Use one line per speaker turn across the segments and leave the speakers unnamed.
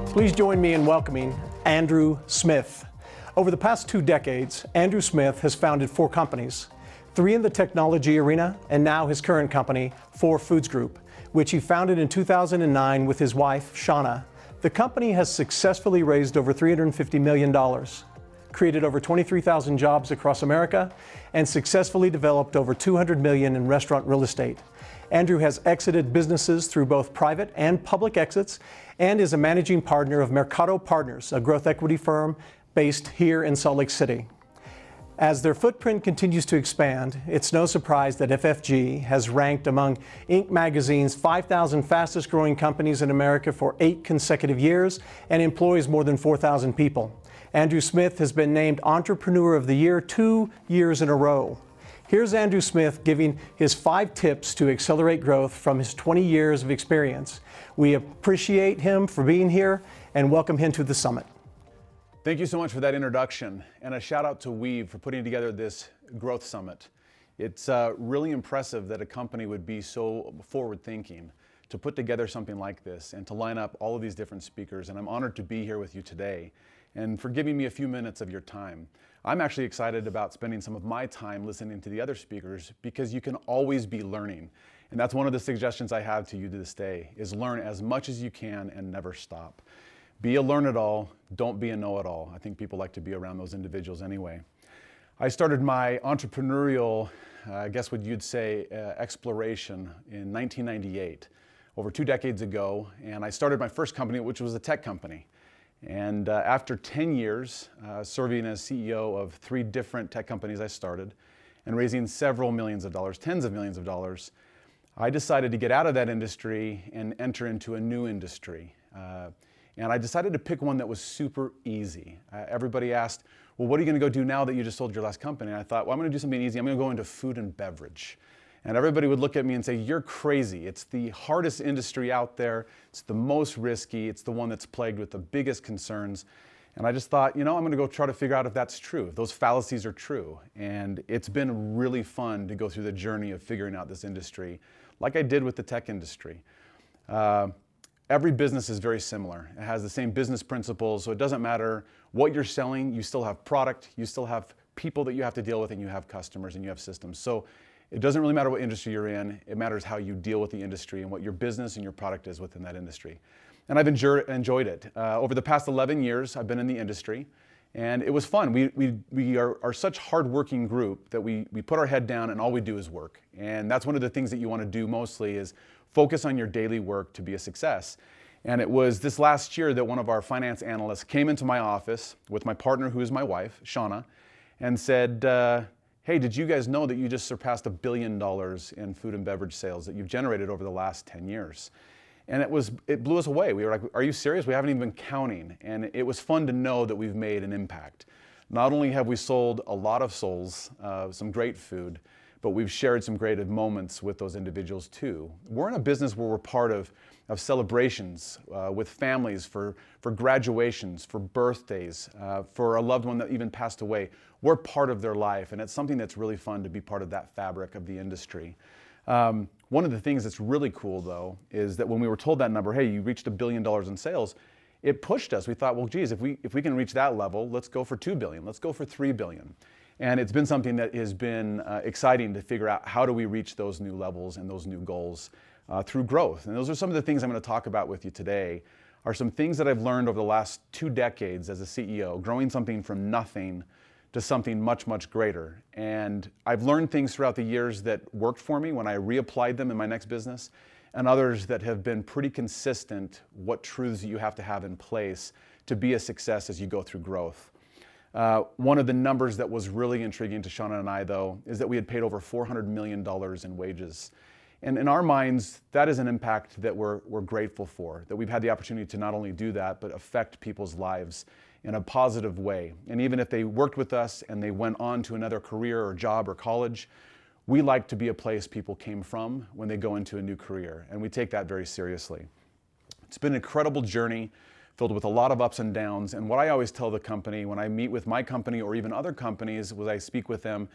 Please join me in welcoming Andrew Smith. Over the past 2 decades, Andrew Smith has founded 4 companies, 3 in the technology arena, and now his current company, 4 Foods Group, which he founded in 2009 with his wife, Shauna. The company has successfully raised over $350 million, created over 23,000 jobs across America, and successfully developed over $200 million in restaurant real estate. Andrew has exited businesses through both private and public exits and is a managing partner of Mercado Partners, a growth equity firm based here in Salt Lake City. As their footprint continues to expand, it's no surprise that FFG has ranked among Inc. magazine's 5,000 fastest growing companies in America for 8 consecutive years and employs more than 4,000 people. Andrew Smith has been named Entrepreneur of the Year 2 years in a row. Here's Andrew Smith giving his 5 tips to accelerate growth from his 20 years of experience. We appreciate him for being here and welcome him to the summit.
Thank you so much for that introduction, and a shout out to Weave for putting together this growth summit. It's really impressive that a company would be so forward thinking to put together something like this and to line up all of these different speakers, and I'm honored to be here with you today and for giving me a few minutes of your time. I'm actually excited about spending some of my time listening to the other speakers because you can always be learning. And that's one of the suggestions I have to you to this day, is learn as much as you can and never stop. Be a learn-it-all, don't be a know-it-all. I think people like to be around those individuals anyway. I started my entrepreneurial, I guess what you'd say, exploration in 1998, over 2 decades ago, and I started my first company, which was a tech company. And after 10 years serving as CEO of 3 different tech companies I started and raising several millions of dollars, tens of millions of dollars, I decided to get out of that industry and enter into a new industry. And I decided to pick one that was super easy. Everybody asked, well, what are you going to go do now that you just sold your last company? And I thought, well, I'm going to do something easy. I'm going to go into food and beverage. And everybody would look at me and say, you're crazy. It's the hardest industry out there. It's the most risky. It's the one that's plagued with the biggest concerns. And I just thought, I'm going to go try to figure out if that's true, if those fallacies are true. And it's been really fun to go through the journey of figuring out this industry, like I did with the tech industry. Every business is very similar. It has the same business principles, so it doesn't matter what you're selling. You still have product, you still have people that you have to deal with, and you have customers and you have systems. So it doesn't really matter what industry you're in. It matters how you deal with the industry and what your business and your product is within that industry. And I've enjoyed it. Over the past 11 years, I've been in the industry, and it was fun. We are such hard-working group that we put our head down and all we do is work. And that's one of the things that you want to do mostly is focus on your daily work to be a success. And it was this last year that one of our finance analysts came into my office with my partner, who is my wife, Shauna, and said, hey, did you guys know that you just surpassed $1 billion in food and beverage sales that you've generated over the last 10 years? And it blew us away. We were like, are you serious? We haven't even been counting. And it was fun to know that we've made an impact. Not only have we sold a lot of souls, some great food, but we've shared some great moments with those individuals too. We're in a business where we're part of celebrations with families, for graduations, for birthdays, for a loved one that even passed away. We're part of their life, and it's something that's really fun to be part of that fabric of the industry. One of the things that's really cool though is that when we were told that number, hey, you reached $1 billion in sales, it pushed us. We thought, well, geez, if we can reach that level, let's go for $2 billion, let's go for $3 billion. And it's been something that has been exciting to figure out how do we reach those new levels and those new goals through growth. And those are some of the things I'm going to talk about with you today, are some things that I've learned over the last 2 decades as a CEO, growing something from nothing to something much, much greater. And I've learned things throughout the years that worked for me when I reapplied them in my next business, and others that have been pretty consistent, what truths you have to have in place to be a success as you go through growth. One of the numbers that was really intriguing to Shauna and I, though, is that we had paid over $400 million in wages. And in our minds, that is an impact that we're grateful for, that we've had the opportunity to not only do that, but affect people's lives in a positive way. And even if they worked with us and they went on to another career or job or college, we like to be a place people came from when they go into a new career, and we take that very seriously. It's been an incredible journey filled with a lot of ups and downs, and what I always tell the company when I meet with my company or even other companies when I speak with them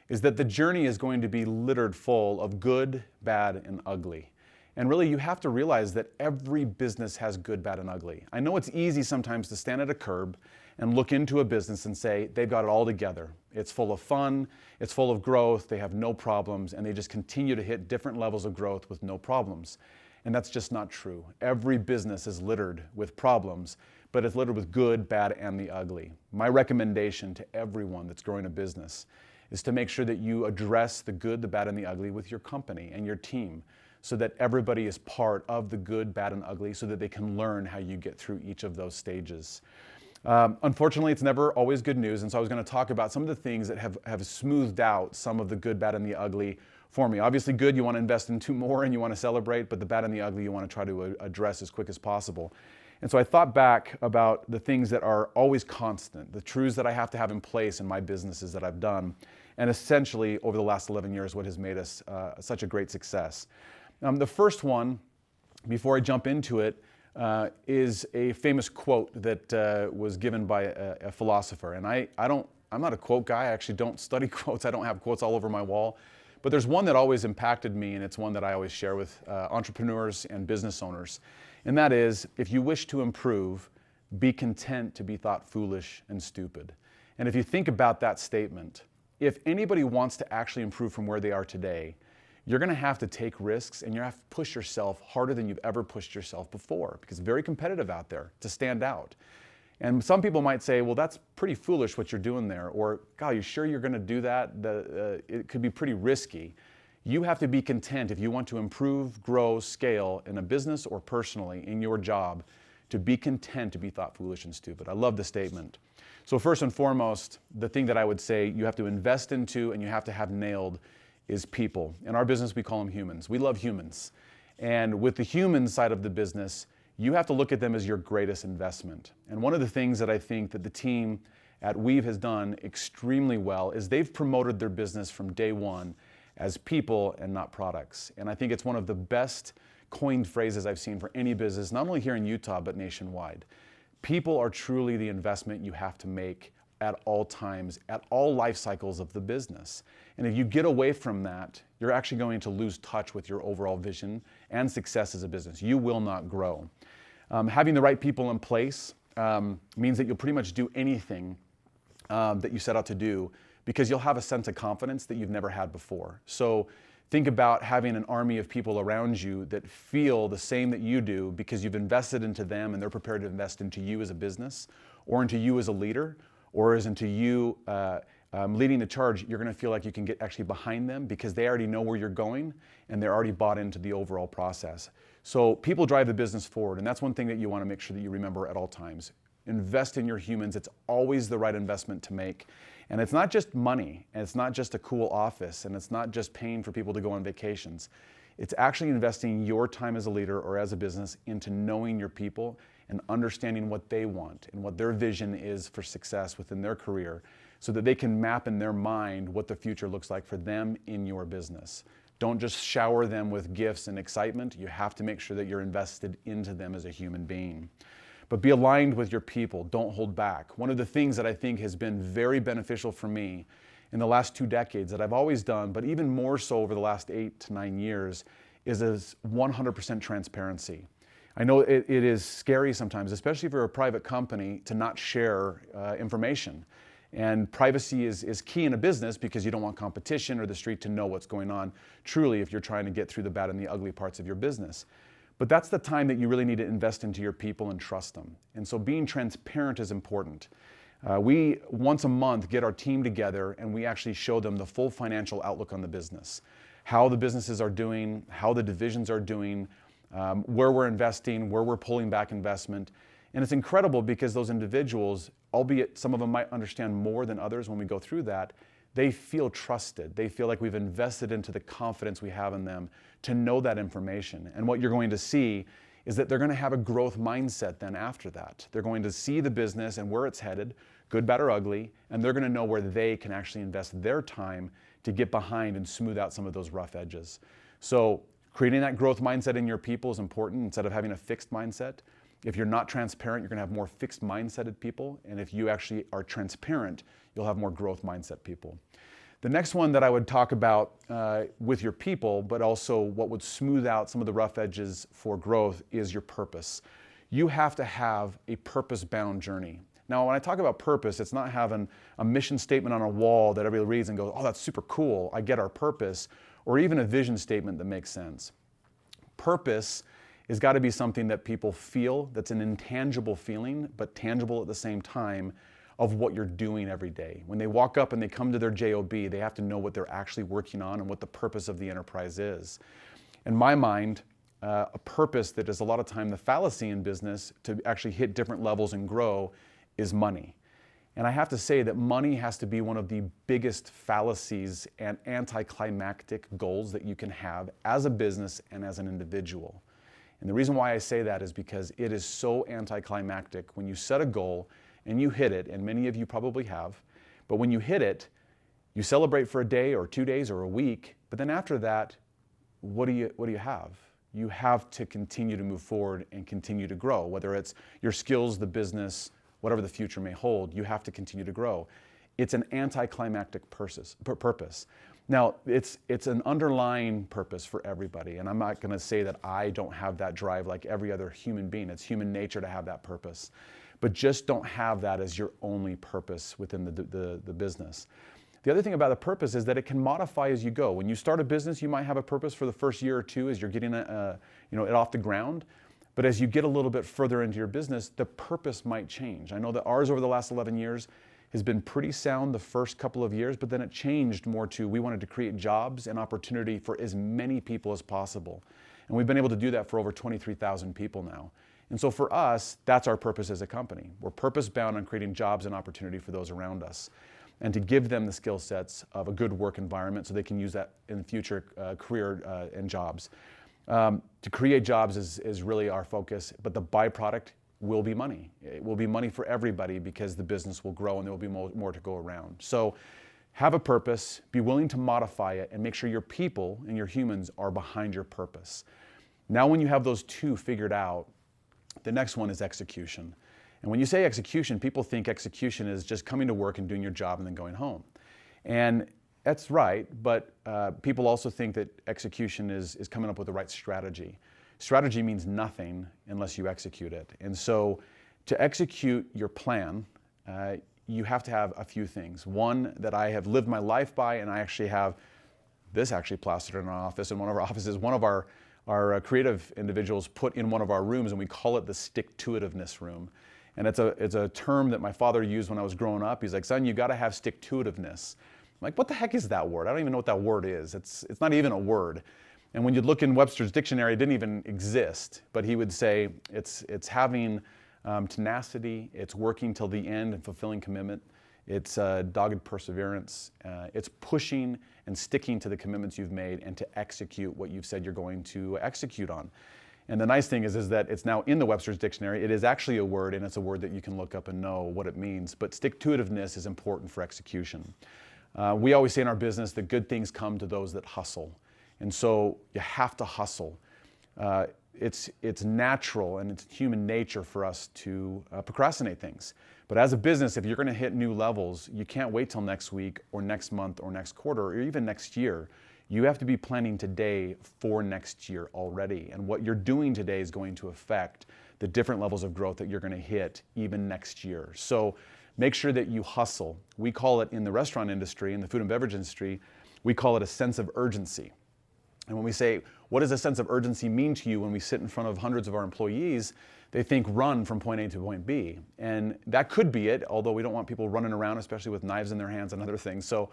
is that the journey is going to be littered full of good, bad, and ugly. And really, you have to realize that every business has good, bad, and ugly. I know it's easy sometimes to stand at a curb and look into a business and say, they've got it all together. It's full of fun, it's full of growth, they have no problems, and they just continue to hit different levels of growth with no problems. And that's just not true. Every business is littered with problems, but it's littered with good, bad, and the ugly. My recommendation to everyone that's growing a business is to make sure that you address the good, the bad, and the ugly with your company and your team, so that everybody is part of the good, bad, and ugly, so that they can learn how you get through each of those stages. Unfortunately, it's never always good news, and so I was going to talk about some of the things that have smoothed out some of the good, bad, and the ugly for me. Obviously, good, you want to invest into more and you want to celebrate, but the bad and the ugly you want to try to address as quick as possible. And so I thought back about the things that are always constant, the truths that I have to have in place in my businesses that I've done, and essentially over the last 11 years, what has made us such a great success. The first one, before I jump into it, is a famous quote that was given by a philosopher. And I'm not a quote guy. I actually don't study quotes. I don't have quotes all over my wall. But there's one that always impacted me, and it's one that I always share with entrepreneurs and business owners. And that is, if you wish to improve, be content to be thought foolish and stupid. And if you think about that statement, if anybody wants to actually improve from where they are today, you're going to have to take risks, and you're going to have to push yourself harder than you've ever pushed yourself before, because it's very competitive out there to stand out. And some people might say, well, that's pretty foolish what you're doing there, or, God, you sure you're going to do that? It could be pretty risky. You have to be content if you want to improve, grow, scale in a business or personally in your job, to be content to be thought foolish and stupid. I love the statement. So first and foremost, the thing that I would say you have to invest into and you have to have nailed is people. In our business, we call them humans. We love humans. And with the human side of the business, you have to look at them as your greatest investment. And one of the things that I think that the team at Weave has done extremely well is they've promoted their business from day one as people and not products. And I think it's one of the best coined phrases I've seen for any business, not only here in Utah, but nationwide. People are truly the investment you have to make at all times, at all life cycles of the business. And if you get away from that, you're actually going to lose touch with your overall vision and success as a business. You will not grow. Having the right people in place means that you'll pretty much do anything that you set out to do, because you'll have a sense of confidence that you've never had before. So think about having an army of people around you that feel the same that you do, because you've invested into them and they're prepared to invest into you as a business, or into you as a leader, or as into you leading the charge. You're going to feel like you can get actually behind them, because they already know where you're going and they're already bought into the overall process. So people drive the business forward, and that's one thing that you want to make sure that you remember at all times. Invest in your humans. It's always the right investment to make. And it's not just money, and it's not just a cool office, and it's not just paying for people to go on vacations. It's actually investing your time as a leader or as a business into knowing your people and understanding what they want and what their vision is for success within their career, so that they can map in their mind what the future looks like for them in your business. Don't just shower them with gifts and excitement. You have to make sure that you're invested into them as a human being. But be aligned with your people. Don't hold back. One of the things that I think has been very beneficial for me in the last 2 decades that I've always done, but even more so over the last 8 to 9 years, is 100% transparency. I know it is scary sometimes, especially if you're a private company, to not share information. And privacy is key in a business, because you don't want competition or the street to know what's going on, truly, if you're trying to get through the bad and the ugly parts of your business. But that's the time that you really need to invest into your people and trust them. And so being transparent is important. We, once a month, get our team together and we actually show them the full financial outlook on the business. How the businesses are doing, how the divisions are doing, where we're investing, where we're pulling back investment. And it's incredible, because those individuals, albeit some of them might understand more than others when we go through that, they feel trusted. They feel like we've invested into the confidence we have in them to know that information. And what you're going to see is that they're going to have a growth mindset then after that. They're going to see the business and where it's headed, good, bad, or ugly, and they're going to know where they can actually invest their time to get behind and smooth out some of those rough edges. So creating that growth mindset in your people is important instead of having a fixed mindset. If you're not transparent, you're going to have more fixed mindseted people. And if you actually are transparent, you'll have more growth mindset people. The next one that I would talk about with your people, but also what would smooth out some of the rough edges for growth, is your purpose. You have to have a purpose-bound journey. Now, when I talk about purpose, it's not having a mission statement on a wall that everybody reads and goes, oh, that's super cool, I get our purpose, or even a vision statement that makes sense. Purpose has got to be something that people feel, that's an intangible feeling, but tangible at the same time, of what you're doing every day. When they walk up and they come to their job, they have to know what they're actually working on and what the purpose of the enterprise is. In my mind, a purpose that is a lot of time the fallacy in business to actually hit different levels and grow is money. And I have to say that money has to be one of the biggest fallacies and anticlimactic goals that you can have as a business and as an individual. And the reason why I say that is because it is so anticlimactic when you set a goal and you hit it, and many of you probably have, but when you hit it, you celebrate for a day or 2 days or a week, but then after that, what do you have? You have to continue to move forward and continue to grow, whether it's your skills, the business, whatever the future may hold, you have to continue to grow. It's an anticlimactic purpose. Now, it's an underlying purpose for everybody, and I'm not going to say that I don't have that drive like every other human being. It's human nature to have that purpose, but just don't have that as your only purpose within the business. The other thing about the purpose is that it can modify as you go. When you start a business, you might have a purpose for the first year or two as you're getting it off the ground. But as you get a little bit further into your business, the purpose might change. I know that ours over the last 11 years has been pretty sound the first couple of years, but then it changed more to we wanted to create jobs and opportunity for as many people as possible. And we've been able to do that for over 23,000 people now. And so for us, that's our purpose as a company. We're purpose-bound on creating jobs and opportunity for those around us, and to give them the skill sets of a good work environment so they can use that in future career and jobs. To create jobs is really our focus, but the byproduct will be money. It will be money for everybody because the business will grow and there will be more to go around. So have a purpose, be willing to modify it, and make sure your people and your humans are behind your purpose. Now when you have those two figured out, the next one is execution. And when you say execution, people think execution is just coming to work and doing your job and then going home. And that's right, but people also think that execution is coming up with the right strategy. Strategy means nothing unless you execute it. And so to execute your plan, you have to have a few things. One that I have lived my life by, and I actually have this actually plastered in our office, in one of our offices, one of our creative individuals put in one of our rooms, and we call it the stick-to-itiveness room. And it's a term that my father used when I was growing up. He's like, son, you gotta have stick-to-itiveness. I'm like, what the heck is that word? I don't even know what that word is. It's not even a word. And when you look in Webster's dictionary, it didn't even exist. But he would say it's having tenacity, it's working till the end and fulfilling commitment, it's dogged perseverance, it's pushing and sticking to the commitments you've made and to execute what you've said you're going to execute on. And the nice thing is that it's now in the Webster's dictionary. It is actually a word, and it's a word that you can look up and know what it means. But stick-to-itiveness is important for execution. We always say in our business that good things come to those that hustle. And so you have to hustle. It's natural and it's human nature for us to procrastinate things. But as a business, if you're going to hit new levels, you can't wait till next week or next month or next quarter or even next year. You have to be planning today for next year already. And what you're doing today is going to affect the different levels of growth that you're going to hit even next year. So make sure that you hustle. We call it in the restaurant industry, in the food and beverage industry, we call it a sense of urgency. And when we say, what does a sense of urgency mean to you when we sit in front of hundreds of our employees, they think run from point A to point B. And that could be it, although we don't want people running around, especially with knives in their hands and other things. So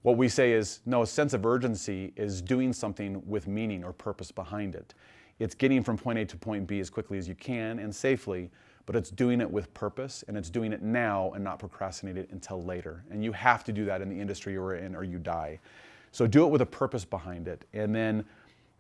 what we say is, no, a sense of urgency is doing something with meaning or purpose behind it. It's getting from point A to point B as quickly as you can and safely, but it's doing it with purpose, and it's doing it now and not procrastinate it until later. And you have to do that in the industry you're in or you die. So do it with a purpose behind it. And then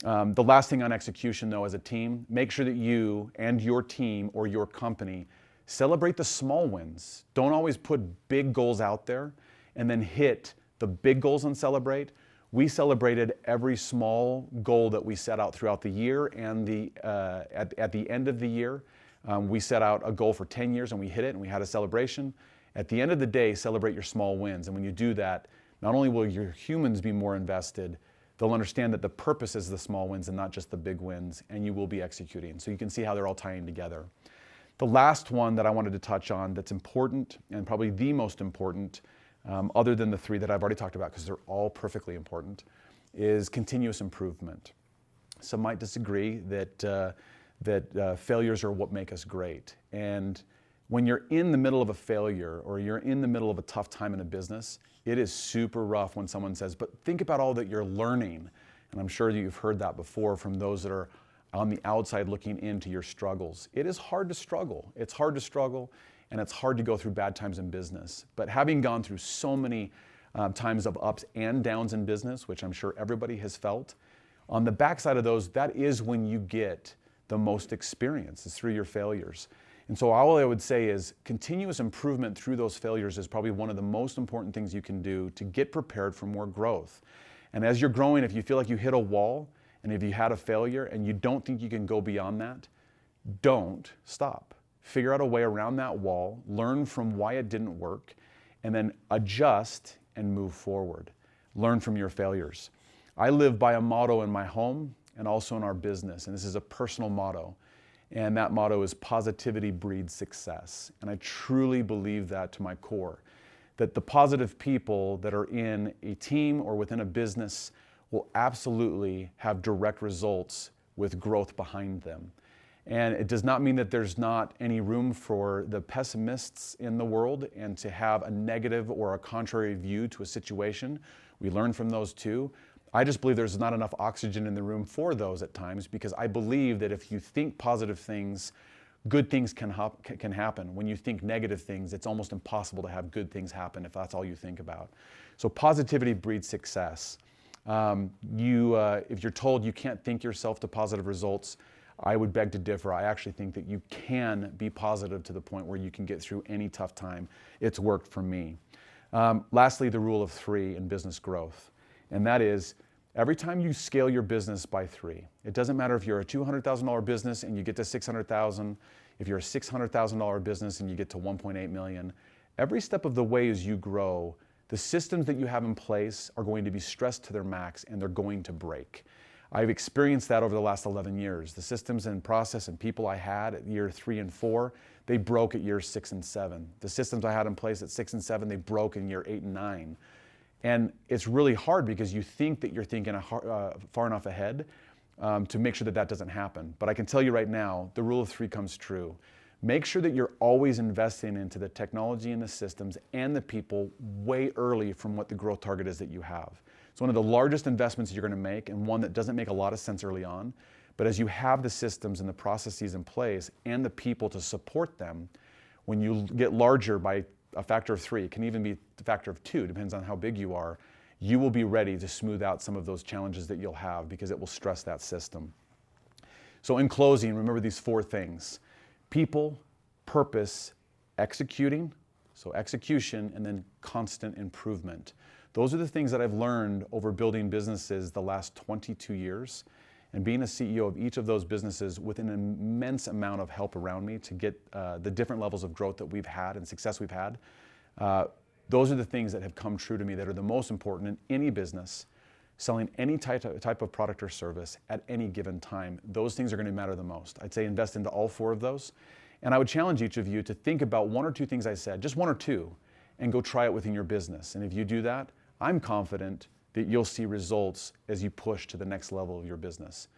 the last thing on execution, though, as a team, make sure that you and your team or your company celebrate the small wins. Don't always put big goals out there and then hit the big goals and celebrate. We celebrated every small goal that we set out throughout the year, and at the end of the year, we set out a goal for 10 years and we hit it and we had a celebration. At the end of the day, celebrate your small wins. And when you do that, not only will your humans be more invested, they'll understand that the purpose is the small wins and not just the big wins, and you will be executing. So you can see how they're all tying together. The last one that I wanted to touch on that's important, and probably the most important, other than the three that I've already talked about, because they're all perfectly important, is continuous improvement. Some might disagree that failures are what make us great. And when you're in the middle of a failure or you're in the middle of a tough time in a business, it is super rough when someone says, but think about all that you're learning. And I'm sure you've heard that before from those that are on the outside looking into your struggles. It is hard to struggle. It's hard to struggle, and it's hard to go through bad times in business. But having gone through so many times of ups and downs in business, which I'm sure everybody has felt, on the backside of those, that is when you get the most experience, is through your failures. And so all I would say is continuous improvement through those failures is probably one of the most important things you can do to get prepared for more growth. And as you're growing, if you feel like you hit a wall, and if you had a failure and you don't think you can go beyond that, don't stop. Figure out a way around that wall, learn from why it didn't work, and then adjust and move forward. Learn from your failures. I live by a motto in my home and also in our business, and this is a personal motto. And that motto is positivity breeds success. And I truly believe that to my core, that the positive people that are in a team or within a business will absolutely have direct results with growth behind them. And it does not mean that there's not any room for the pessimists in the world and to have a negative or a contrary view to a situation. We learn from those too. I just believe there's not enough oxygen in the room for those at times, because I believe that if you think positive things, good things can happen. When you think negative things, it's almost impossible to have good things happen if that's all you think about. So positivity breeds success. If you're told you can't think yourself to positive results, I would beg to differ. I actually think that you can be positive to the point where you can get through any tough time. It's worked for me. Lastly, the rule of 3 in business growth. And that is, every time you scale your business by 3, it doesn't matter if you're a $200,000 business and you get to $600,000, if you're a $600,000 business and you get to $1.8 million, every step of the way as you grow, the systems that you have in place are going to be stressed to their max and they're going to break. I've experienced that over the last 11 years. The systems and process and people I had at year 3 and 4, they broke at year 6 and 7. The systems I had in place at 6 and 7, they broke in year 8 and 9. And it's really hard because you think that you're thinking far enough ahead to make sure that that doesn't happen. But I can tell you right now, the rule of 3 comes true. Make sure that you're always investing into the technology and the systems and the people way early from what the growth target is that you have. It's one of the largest investments you're going to make, and one that doesn't make a lot of sense early on. But as you have the systems and the processes in place and the people to support them, when you get larger by a factor of 3, it can even be a factor of 2, depends on how big you are, you will be ready to smooth out some of those challenges that you'll have because it will stress that system. So in closing, remember these 4 things: people, purpose, executing, so execution, and then constant improvement. Those are the things that I've learned over building businesses the last 22 years. And being a CEO of each of those businesses with an immense amount of help around me to get the different levels of growth that we've had and success we've had, those are the things that have come true to me that are the most important in any business, selling any type of product or service at any given time. Those things are going to matter the most. I'd say invest into all 4 of those. And I would challenge each of you to think about 1 or 2 things I said, just 1 or 2, and go try it within your business. And if you do that, I'm confident that you'll see results as you push to the next level of your business.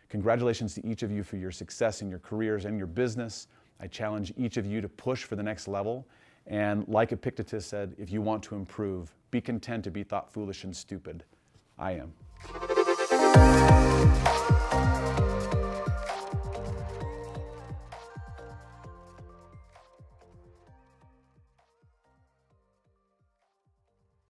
Congratulations to each of you for your success in your careers and your business. I challenge each of you to push for the next level. And like Epictetus said, if you want to improve, be content to be thought foolish and stupid. I am.